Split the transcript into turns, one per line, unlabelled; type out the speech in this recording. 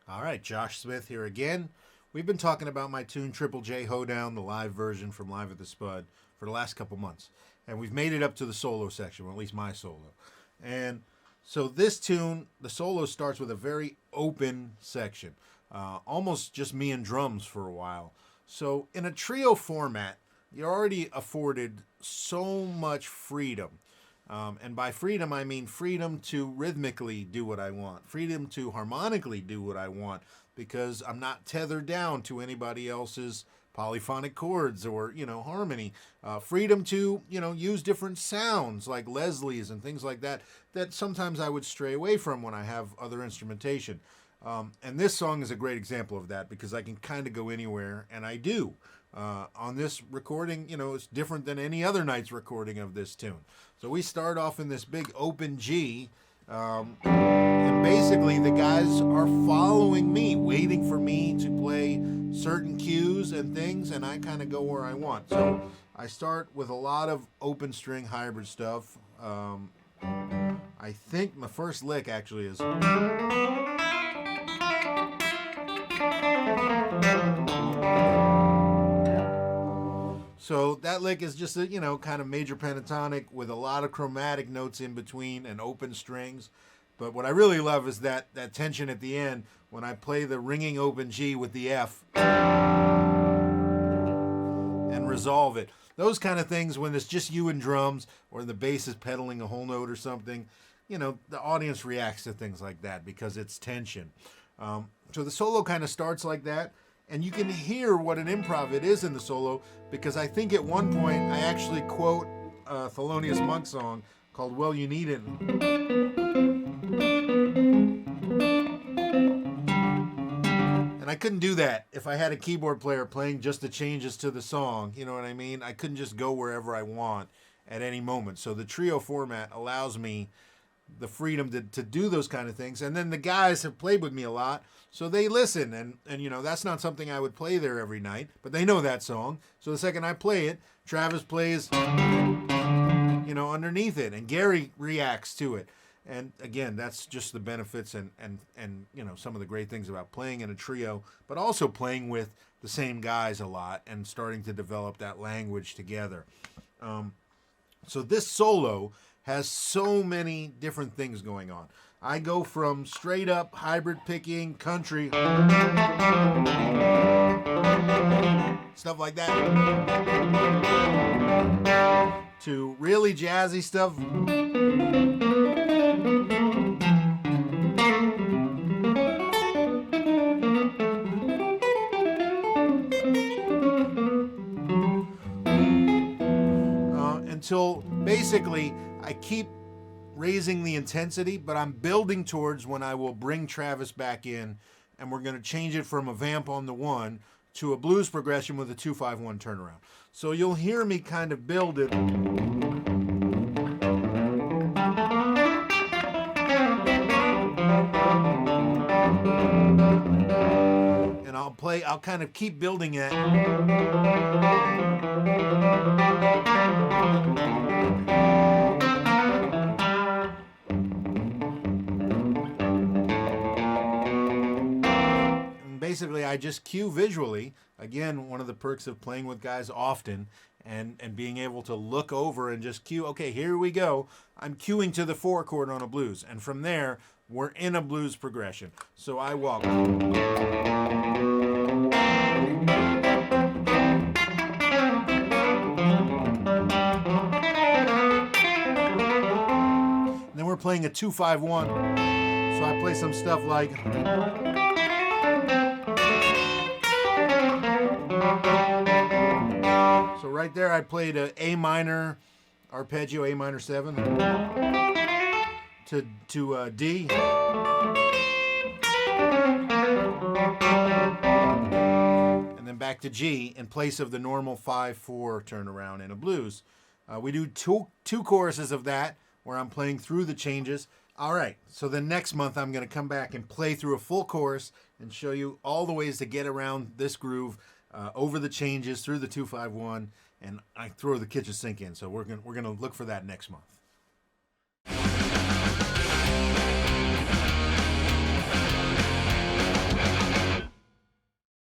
All right, Josh Smith here again. We've been talking about my tune Triple J Hoedown, the live version from Live at the Spud, for the last couple months. And we've made it up to the solo section, or at least my solo. And so this tune, the solo starts with a very open section, almost just me and drums for a while. So in a trio format, you're already afforded so much freedom. And by freedom, I mean freedom to rhythmically do what I want, freedom to harmonically do what I want, because I'm not tethered down to anybody else's polyphonic chords or, harmony. Freedom to, use different sounds like Leslie's and things like that, that sometimes I would stray away from when I have other instrumentation. And this song is a great example of that because I can kind of go anywhere, and I do. On this recording, it's different than any other night's recording of this tune. So we start off in this big open G, and basically the guys are following me, waiting for me to play certain cues and things, and I kind of go where I want. So I start with a lot of open string hybrid stuff. I think my first lick actually is... So that lick is just a, kind of major pentatonic with a lot of chromatic notes in between and open strings. But what I really love is that tension at the end when I play the ringing open G with the F and resolve it. Those kind of things when it's just you and drums or the bass is pedaling a whole note or something, the audience reacts to things like that because it's tension. So the solo kind of starts like that. And you can hear what an improv it is in the solo because I think at one point I actually quote a Thelonious Monk song called Well You Need It. And I couldn't do that if I had a keyboard player playing just the changes to the song. You know what I mean? I couldn't just go wherever I want at any moment. So the trio format allows me the freedom to do those kind of things. And then the guys have played with me a lot, so they listen. And that's not something I would play there every night, but they know that song. So the second I play it, Travis plays, underneath it, and Gary reacts to it. And again, that's just the benefits and some of the great things about playing in a trio, but also playing with the same guys a lot and starting to develop that language together. So this solo has so many different things going on. I go from straight up hybrid picking, country, stuff like that, to really jazzy stuff. Until basically I keep raising the intensity, but I'm building towards when I will bring Travis back in, and we're going to change it from a vamp on the 1 to a blues progression with a 2-5-1 turnaround. So you'll hear me kind of build it. And I'll kind of keep building it. Basically, I just cue visually. Again, one of the perks of playing with guys often and being able to look over and just cue, okay, here we go. I'm cueing to the 4 chord on a blues. And from there, we're in a blues progression. So I walk. And then we're playing a 2-5-1. So I play some stuff like... So right there I played a A minor arpeggio, A minor 7 to D, and then back to G in place of the normal 5-4 turnaround in a blues. We do two choruses of that where I'm playing through the changes. All right, so the next month I'm going to come back and play through a full chorus and show you all the ways to get around this groove, over the changes, through the 2-5-1, and I throw the kitchen sink in. So we're gonna look for that next month.